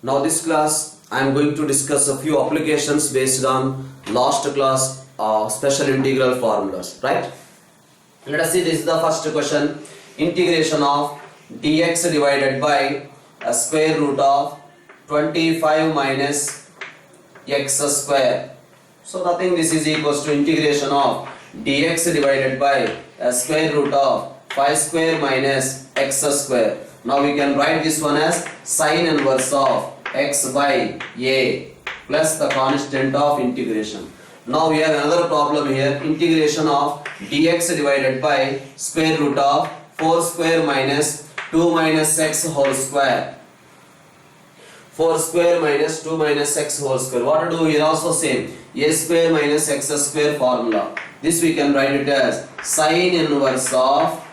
Now this class I am going to discuss a few applications based on last class special integral formulas, right? Let us see, this is the first question. Integration of dx divided by a square root of 25 minus x square. So nothing, this is equals to integration of dx divided by a square root of 5 square minus x square. Now we can write this one as sine inverse of x by a plus the constant of integration. Now we have another problem here. Integration of dx divided by square root of 4 square minus 2 minus x whole square. 4 square minus 2 minus x whole square. What to do here? Also same. A square minus x square formula. This we can write it as sine inverse of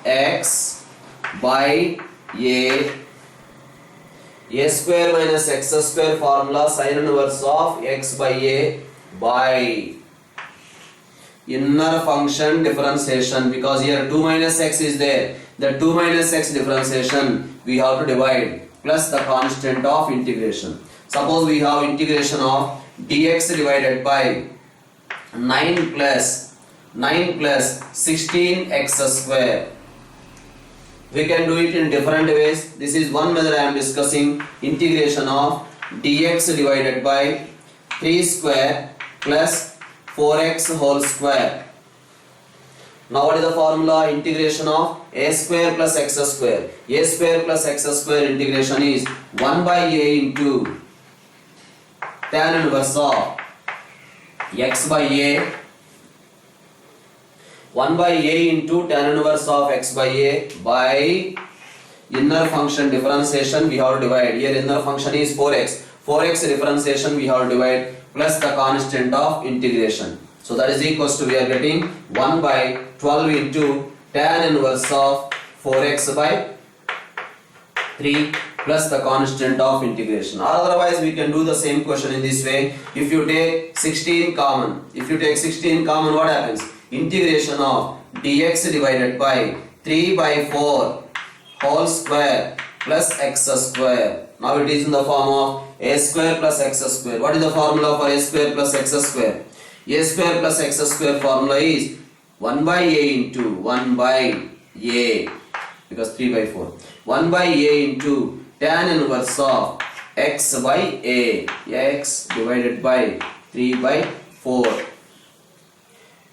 x by a square minus x square formula, sine inverse of x by a by inner function differentiation, because here 2 minus x is there. The 2 minus x differentiation we have to divide plus the constant of integration. Suppose we have integration of dx divided by 9 plus 16x square. We can do it in different ways. This is one method I am discussing. Integration of dx divided by 3 square plus 4x whole square. Now what is the formula? Integration of a square plus x square. A square plus x square integration is 1 by a into tan inverse of x by a. 1 by a into tan inverse of x by a by inner function differentiation we have to divide. Here inner function is 4x. 4x differentiation we have to divide plus the constant of integration. So that is equals to, we are getting 1 by 12 into tan inverse of 4x by 3 plus the constant of integration. Otherwise we can do the same question in this way. If you take 16 common, what happens? Integration of dx divided by 3 by 4 whole square plus x square. Now it is in the form of a square plus x square. What is the formula for a square plus x square? A square plus x square formula is 1 by a into 1 by a, because 3 by 4. 1 by a into tan inverse of x by a, x divided by 3 by 4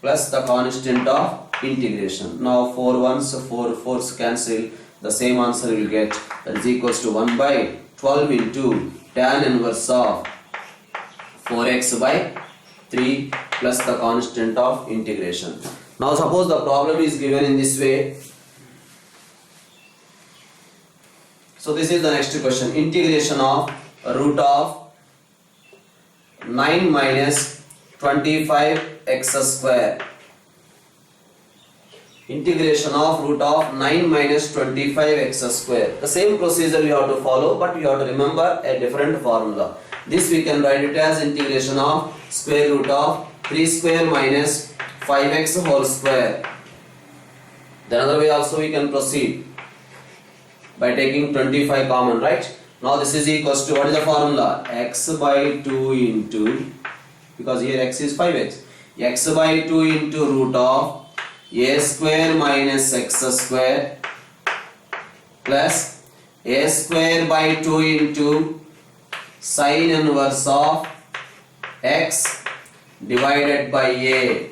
plus the constant of integration. Now 4 ones, 4 fours cancel, the same answer we will get, that is equals to 1 by 12 into tan inverse of 4x by 3 plus the constant of integration. Now suppose the problem is given in this way. So this is the next question. Integration of root of 9 minus 25x square. Integration of root of 9 minus 25x square. The same procedure you have to follow, but you have to remember a different formula. This we can write it as integration of square root of 3 square minus 5x whole square. The other way also we can proceed by taking 25 common, right? Now this is equals to, what is the formula? X by 2 into, because here x is 5x, x by 2 into root of a square minus x square plus a square by 2 into sine inverse of x divided by a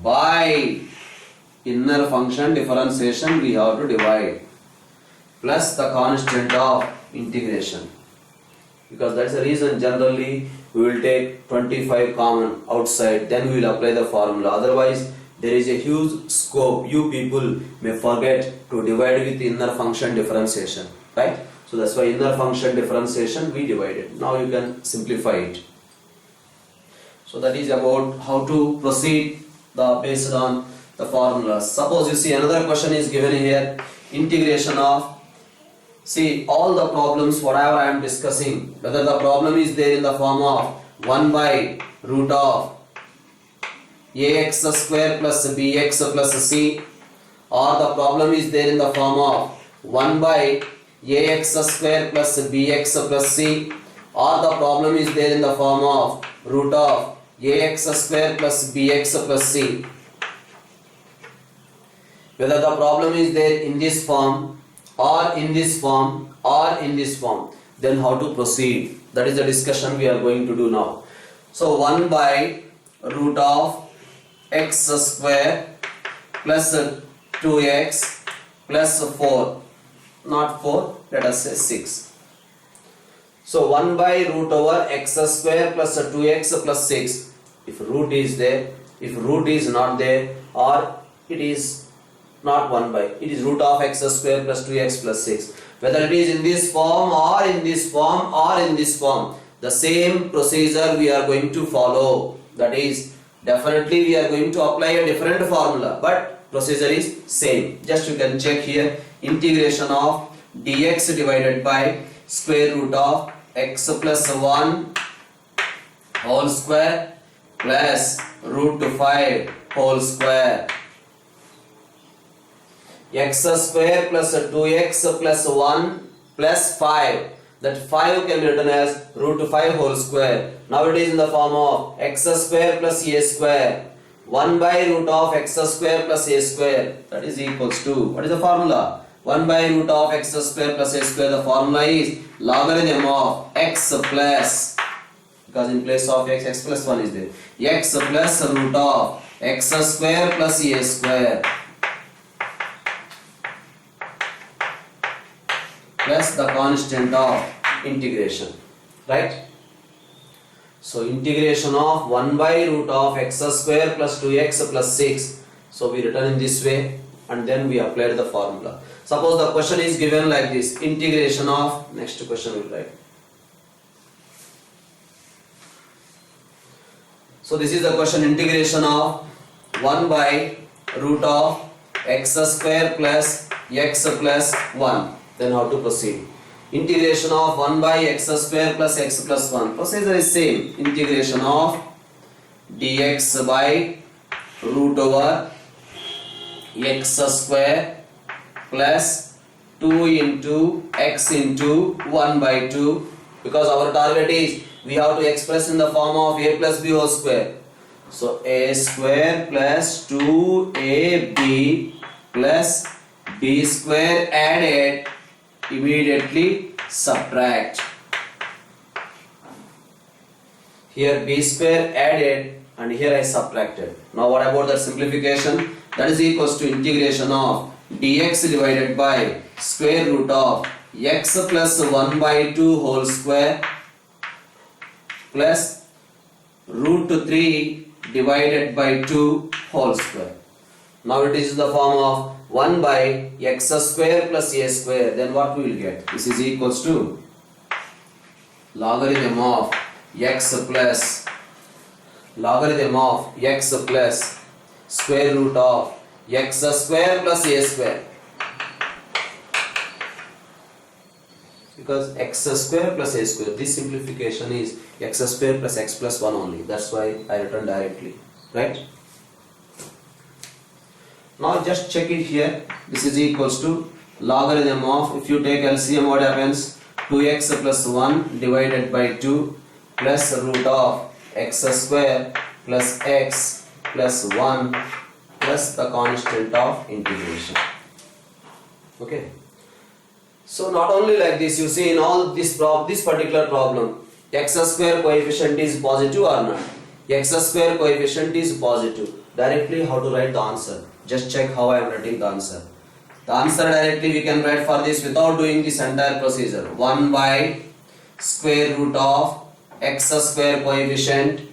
by inner function differentiation we have to divide plus the constant of integration, because that's the reason generally we will take 25 common outside, then we will apply the formula. Otherwise there is a huge scope. You people may forget to divide with inner function differentiation, right? So that's why inner function differentiation we divided. Now you can simplify it. So that is about how to proceed based on the formulas. Suppose you see another question is given here. Integration of, see all the problems whatever I am discussing, whether the problem is there in the form of 1 by root of ax square plus bx plus c, or the problem is there in the form of 1 by ax square plus bx plus c, or the problem is there in the form of root of ax square plus bx plus c. Whether the problem is there in this form or in this form or in this form, then how to proceed? That is the discussion we are going to do now. So 1 by root of x square plus 2x plus 4, not 4, let us say 6. So 1 by root over x square plus 2x plus 6. If root is there, if root is not there, or it is not 1 by, it is root of x square plus 2x plus 6. Whether it is in this form or in this form or in this form, the same procedure we are going to follow. That is, definitely we are going to apply a different formula, but procedure is same. Just you can check here, integration of dx divided by square root of x plus 1 whole square plus root 5 whole square. X square plus 2x plus 1 plus 5, that 5 can be written as root 5 whole square. Now it is in the form of x square plus a square, 1 by root of x square plus a square, that is equals to, what is the formula? 1 by root of x square plus a square, the formula is logarithm of x plus, because in place of x, x plus 1 is there, x plus root of x square plus a square plus the constant of integration, right? So integration of 1 by root of x square plus 2x plus 6. So we written in this way and then we applied the formula. Suppose the question is given like this, integration of, next question we will write. So this is the question, integration of 1 by root of x square plus x plus 1. Then how to proceed? Integration of 1 by x square plus x plus 1. Procedure is same. Integration of dx by root over x square plus 2 into x into 1 by 2. Because our target is, we have to express in the form of a plus b whole square. So a square plus 2ab plus b square added, immediately subtract. Here b square added and here I subtracted. Now what about that simplification? That is equals to integration of dx divided by square root of x plus 1 by 2 whole square plus root 3 divided by 2 whole square. Now it is in the form of 1 by x square plus a square. Then what we will get? This is equals to logarithm of x plus square root of x square plus a square. Because x square plus a square, this simplification is x square plus x plus 1 only. That's why I written directly, right? Now just check it here. This is equals to logarithm of, if you take LCM, what happens? 2x plus 1 divided by 2 plus root of x square plus x plus 1 plus the constant of integration. Okay. So not only like this, you see in all this particular problem, x square coefficient is positive or not? X square coefficient is positive. Directly how to write the answer? Just check how I am writing the answer. The answer directly we can write for this without doing this entire procedure. 1 by square root of x square coefficient,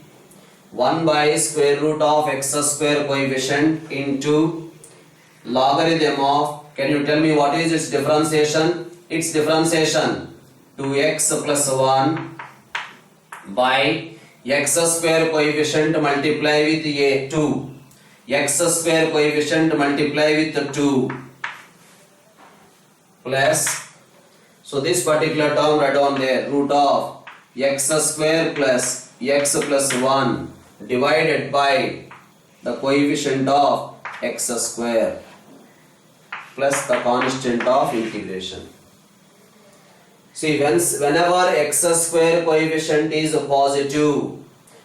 1 by square root of x square coefficient into logarithm of, can you tell me what is its differentiation? Its differentiation 2x plus 1 by x square coefficient multiply with a 2, x square coefficient multiply with 2 plus, so this particular term write down there, root of x square plus x plus 1 divided by the coefficient of x square plus the constant of integration. See, whenever x square coefficient is positive,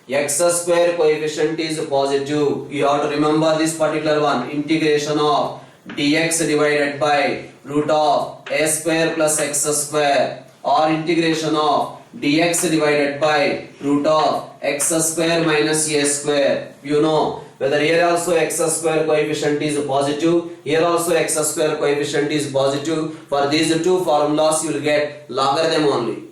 x square coefficient is positive, you have to remember this particular one, integration of dx divided by root of a square plus x square, or integration of dx divided by root of x square minus a square. You know, whether here also x square coefficient is positive, here also x square coefficient is positive. For these two formulas you will get logarithm only.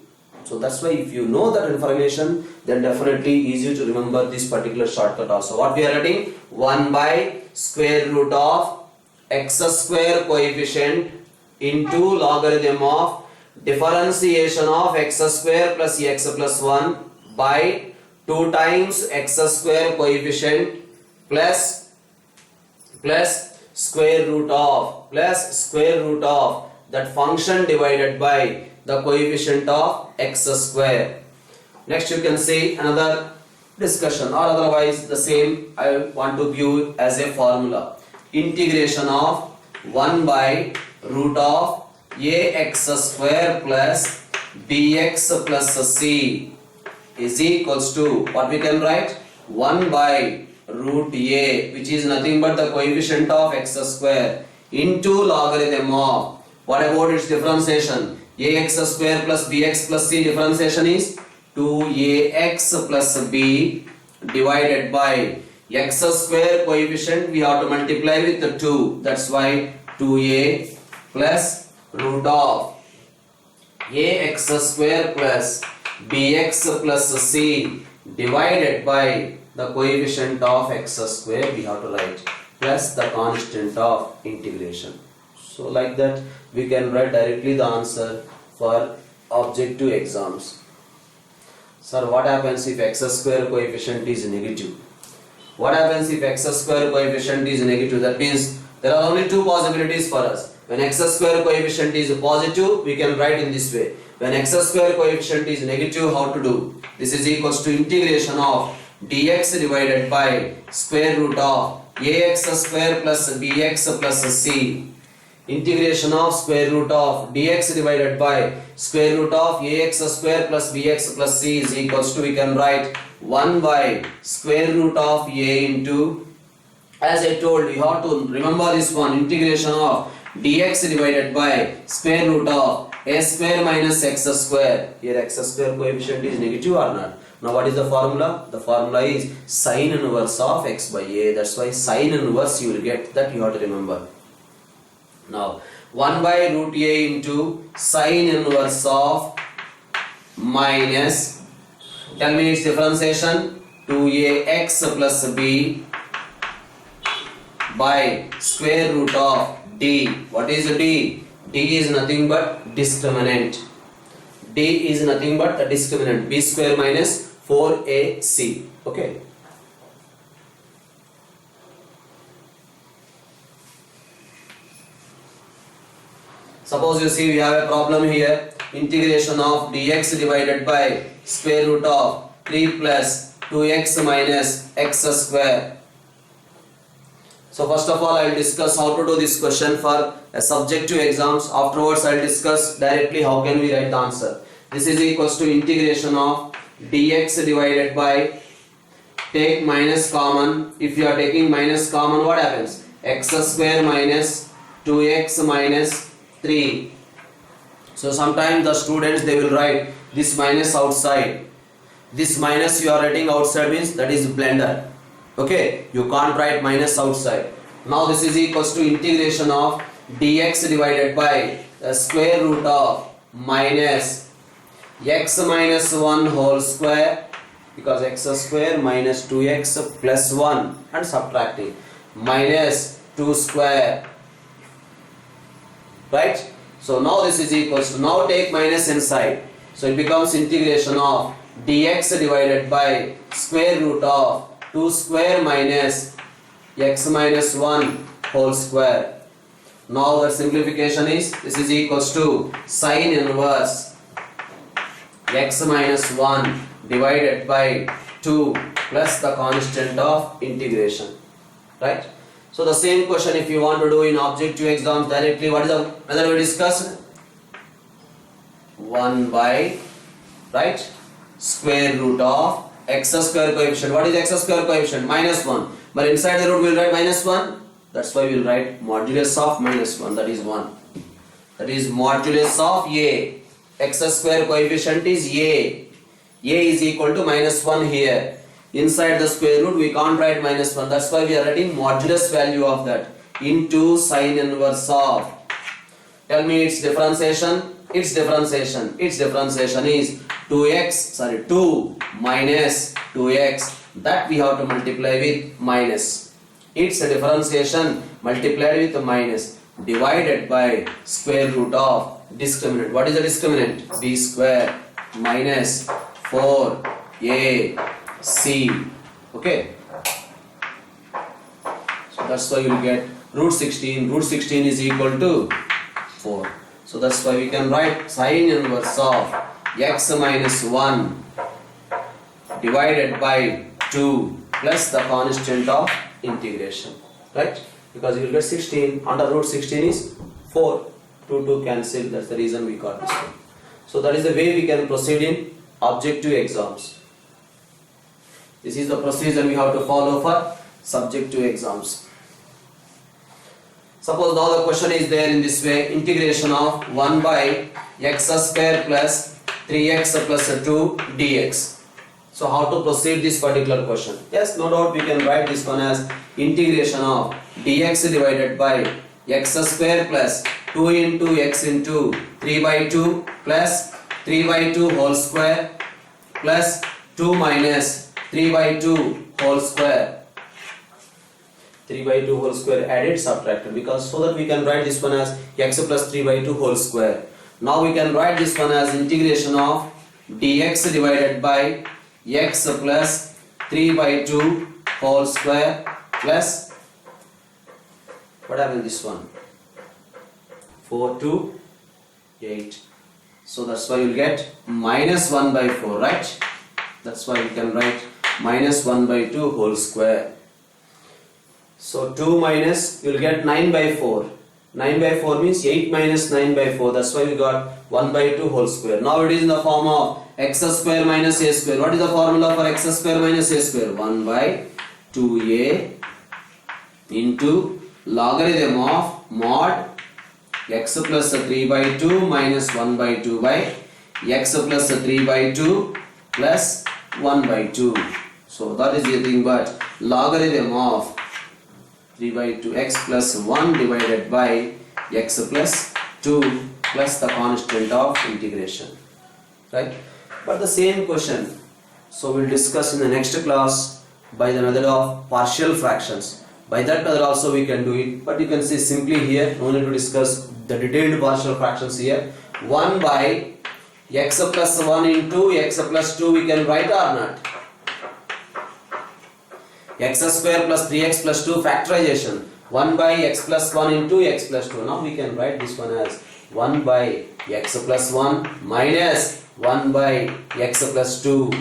So that's why if you know that information, then definitely easy to remember this particular shortcut also. What we are writing? 1 by square root of x square coefficient into logarithm of differentiation of x square plus x plus 1 by 2 times x square coefficient plus square root of that function divided by the coefficient of x square. Next you can see another discussion, or otherwise the same I want to view as a formula. Integration of 1 by root of ax square plus bx plus c is equals to, what we can write? 1 by root a, which is nothing but the coefficient of x square, into logarithm of, what about its differentiation? Ax square plus bx plus c differentiation is 2ax plus b divided by x square coefficient we have to multiply with the 2. That's why 2a plus root of ax square plus bx plus c divided by the coefficient of x square we have to write, plus the constant of integration. So like that we can write directly the answer for objective exams. Sir, what happens if x square coefficient is negative? What happens if x square coefficient is negative? That means there are only two possibilities for us. When x square coefficient is positive, we can write in this way. When x square coefficient is negative, how to do? This is equals to integration of dx divided by square root of ax square plus bx plus c. Integration of square root of dx divided by square root of ax square plus bx plus c is equals to, we can write 1 by square root of a into, as I told you have to remember this one, integration of dx divided by square root of a square minus x square. Here x square coefficient is negative or not? Now what is the formula? The formula is sine inverse of x by a. That's why sine inverse you will get, that you have to remember. Now 1 by root a into sine inverse of minus, tell me its differentiation, 2ax plus b by square root of d. What is d? D is nothing but discriminant. D is nothing but a discriminant. B square minus 4ac. Okay. Suppose you see we have a problem here. Integration of dx divided by square root of 3 plus 2x minus x square. So first of all I will discuss how to do this question for a subjective exams. Afterwards I will discuss directly how can we write the answer. This is equals to integration of dx divided by, take minus common. If you are taking minus common, what happens? X square minus 2x minus 3. So sometimes the students they will write this minus outside. This minus you are writing outside means that is blender. Okay, you can't write minus outside. Now this is equals to integration of dx divided by the square root of minus x minus 1 whole square, because x square minus 2x plus 1 and subtracting minus 2 square, right? So now this is equals to, now take minus inside, so it becomes integration of dx divided by square root of 2 square minus x minus 1 whole square. Now the simplification is, this is equals to sine inverse x minus 1 divided by 2 plus the constant of integration, right? So the same question if you want to do in objective exams directly, what is the method we discussed? 1 by, right, square root of x square coefficient. What is x square coefficient? Minus 1. But inside the root we will write minus 1. That's why we will write modulus of minus 1. That is 1. That is modulus of a. X square coefficient is a. A is equal to minus 1 here. Inside the square root we can't write minus 1. That's why we are writing modulus value of that into sine inverse of. Tell me its differentiation. Its differentiation is 2 minus 2x, that we have to multiply with minus. Its differentiation multiplied with minus divided by square root of discriminant. What is the discriminant? B square minus 4ac. Okay. So that's why you will get root 16. Root 16 is equal to 4. So that's why we can write sine inverse of x minus 1 divided by 2 plus the constant of integration. Right? Because you will get 16. Under root 16 is 4. 2 cancel. That's the reason we got this one. So that is the way we can proceed in objective exams. This is the procedure we have to follow for subjective exams. Suppose now the question is there in this way, integration of 1 by x square plus 3x plus 2 dx. So how to proceed this particular question? Yes, no doubt we can write this one as integration of dx divided by x square plus 2 into x into 3 by 2 plus 3 by 2 whole square plus 2 minus 3 by 2 whole square. 3 by 2 whole square added, subtracted, because so that we can write this one as x plus 3 by 2 whole square. Now we can write this one as integration of dx divided by x plus 3 by 2 whole square plus, what happened this one? 4 to 8. So that's why you will get minus 1 by 4, right? That's why we can write minus 1 by 2 whole square. So 2 minus, you will get 9 by 4. 9 by 4 means 8 minus 9 by 4. That's why we got 1 by 2 whole square. Now it is in the form of x square minus a square. What is the formula for x square minus a square? 1 by 2a into logarithm of mod x plus 3 by 2 minus 1 by 2 by x plus 3 by 2 plus 1 by 2. So that is nothing but logarithm of 3 by 2 x plus 1 divided by x plus 2 plus the constant of integration. Right? But the same question, so we'll discuss in the next class by the method of partial fractions. By that method also we can do it, but you can see simply here, no need to discuss the detailed partial fractions here. 1 by x plus 1 into x plus 2 we can write or not? X square plus 3x plus 2 factorization. 1 by x plus 1 into x plus 2. Now we can write this one as 1 by x plus 1 minus 1 by x plus 2.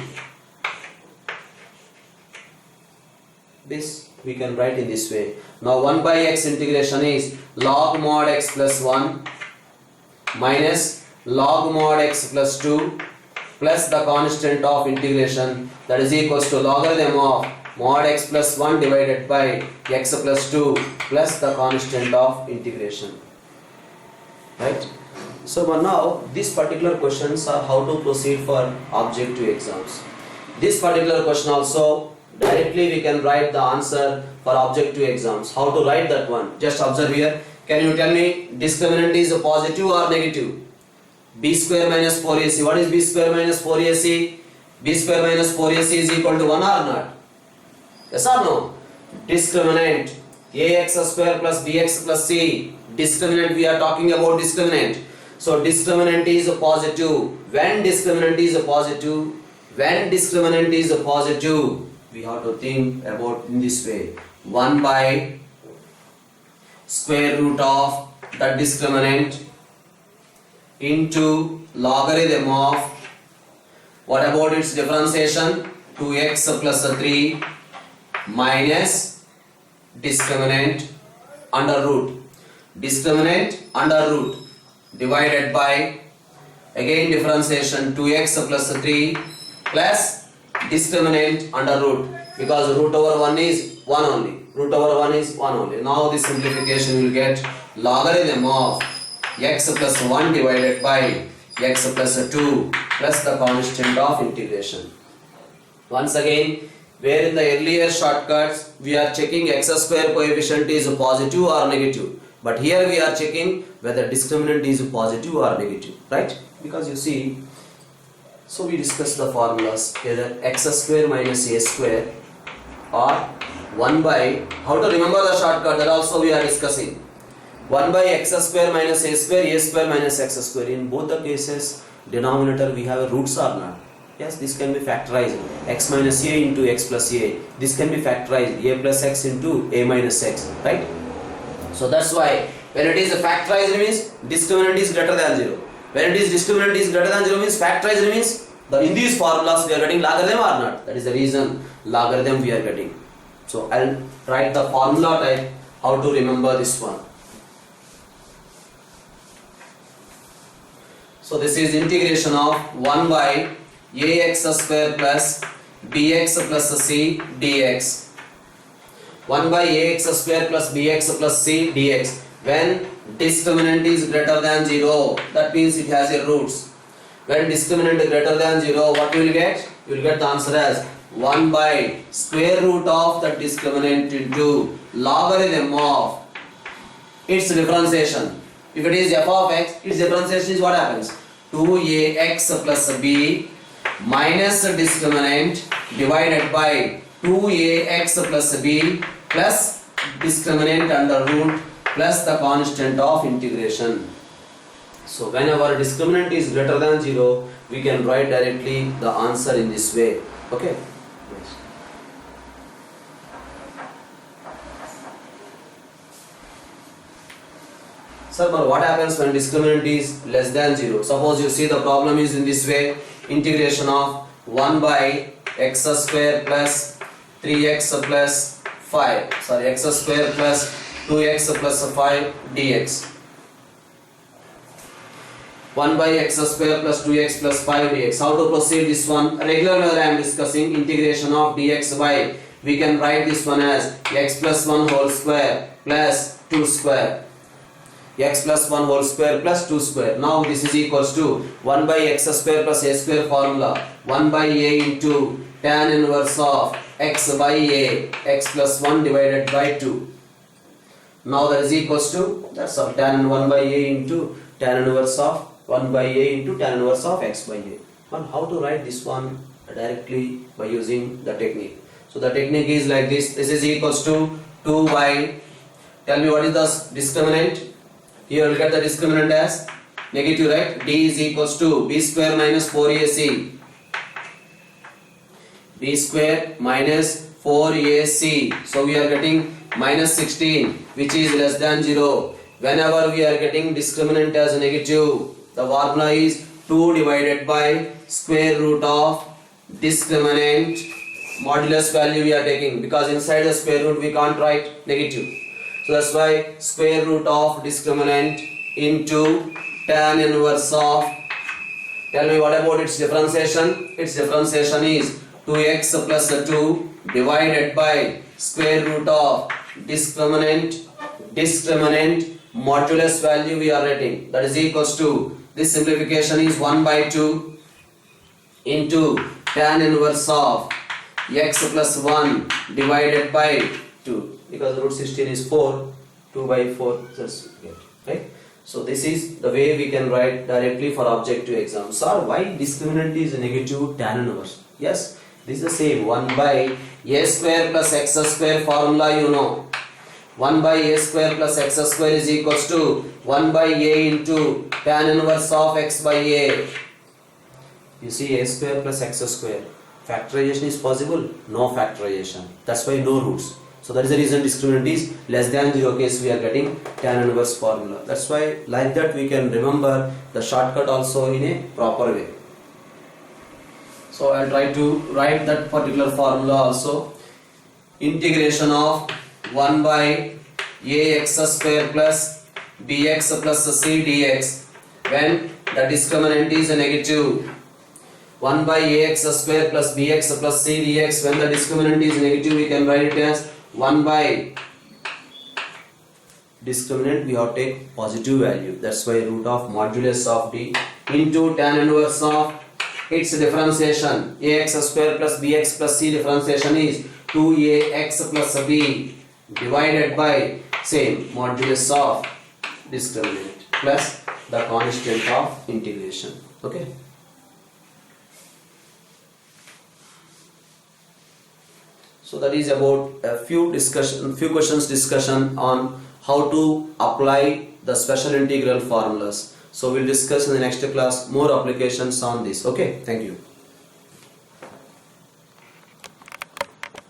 This we can write in this way. Now 1 by x integration is log mod x plus 1 minus log mod x plus 2 plus the constant of integration, that is equals to logarithm of mod x plus 1 divided by x plus 2 plus the constant of integration. Right? So but now these particular questions are how to proceed for objective exams. This particular question also directly we can write the answer for objective exams. How to write that one? Just observe here. Can you tell me discriminant is positive or negative? B square minus 4ac. What is b square minus 4ac? B square minus 4ac is equal to 1 or not? Yes or no? Discriminant ax square plus bx plus c. Discriminant, we are talking about discriminant. So discriminant is positive. When discriminant is positive, we have to think about in this way. 1 by square root of the discriminant into logarithm of, what about its differentiation? 2x plus 3 minus discriminant under root. Discriminant under root divided by again differentiation 2x plus 3 plus discriminant under root, because root over 1 is 1 only. Root over 1 is 1 only. Now this simplification will get logarithm of x plus 1 divided by x plus 2 plus the constant of integration. Once again, where in the earlier shortcuts we are checking x square coefficient is positive or negative, but here we are checking whether discriminant is positive or negative, right? Because you see, so we discussed the formulas, either x square minus a square or 1 by, how to remember the shortcut, that also we are discussing. 1 by x square minus a square minus x square. In both the cases, denominator we have roots or not. Yes, this can be factorized. X minus a into x plus a. This can be factorized. A plus x into a minus x. Right? So that's why when it is factorized means discriminant is greater than 0. When it is discriminant is greater than 0 means factorized means in these formulas we are getting logarithm or not. That is the reason logarithm we are getting. So I'll write the formula type how to remember this one. So this is integration of 1 by ax square plus bx plus c dx. 1 by ax square plus bx plus c dx. When discriminant is greater than 0, that means it has a roots. When discriminant is greater than 0, what you will get? You will get the answer as 1 by square root of the discriminant into logarithm of its differentiation. If it is f of x, its differentiation is what happens? 2ax plus b minus discriminant divided by 2ax plus b plus discriminant under root plus the constant of integration. So whenever discriminant is greater than 0, we can write directly the answer in this way. Okay. Sir, but what happens when discriminant is less than 0? Suppose you see the problem is in this way. Integration of 1 by x square plus 3x plus 5. Sorry, x square plus 2x plus 5 dx. 1 by x square plus 2x plus 5 dx. How to proceed this one? Regular method I am discussing. Integration of dx by, we can write this one as x plus 1 whole square plus 2 square. X plus 1 whole square plus 2 square. Now this is equals to 1 by x square plus a square formula. 1 by a into tan inverse of x by a, x plus 1 divided by 2. Now that is equals to, that's all, tan 1 by a into tan inverse of 1 by a into tan inverse of x by a. Well, how to write this one directly by using the technique? So the technique is like this. This is equals to 2 by, tell me what is the discriminant? Here we will get the discriminant as negative, right? D is equals to b square minus 4ac. B square minus 4ac. So we are getting minus 16, which is less than 0. Whenever we are getting discriminant as negative, the formula is 2 divided by square root of discriminant modulus value we are taking, because inside the square root we can't write negative. So that's why square root of discriminant into tan inverse of, tell me what about its differentiation? Its differentiation is 2x plus 2 divided by square root of discriminant modulus value we are writing, that is equals to, this simplification is 1 by 2 into tan inverse of x plus 1 divided by 2, because root 16 is 4, 2 by 4 just get, right? So this is the way we can write directly for objective exam. So why discriminant is negative tan inverse? Yes, this is the same, 1 by a square plus x square formula, you know. 1 by a square plus x square is equals to 1 by a into tan inverse of x by a. You see, a square plus x square. Factorization is possible? No factorization. That's why no roots. So that is the reason discriminant is less than 0 case we are getting tan inverse formula. That's why like that we can remember the shortcut also in a proper way. So I'll try to write that particular formula also. Integration of 1 by ax square plus bx plus c dx. When the discriminant is a negative. 1 by ax square plus bx plus c dx. When the discriminant is negative, we can write it as 1 by discriminant, we have to take positive value. That's why root of modulus of d into tan inverse of its differentiation. Ax square plus bx plus c differentiation is 2ax plus b divided by same modulus of discriminant plus the constant of integration. Okay. So that is about a few questions discussion on how to apply the special integral formulas. So we'll discuss in the next class more applications on this. Okay, thank you.